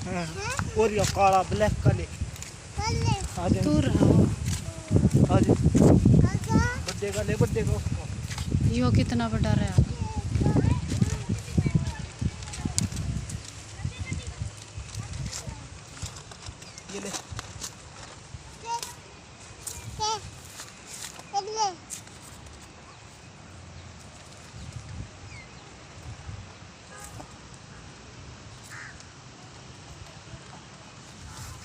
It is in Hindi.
हाँ। और ये काला ब्लैक का ले तू रहा आज बर्थडे का ले बर्थडे का उसको यो कितना बड़ा रहा ये ले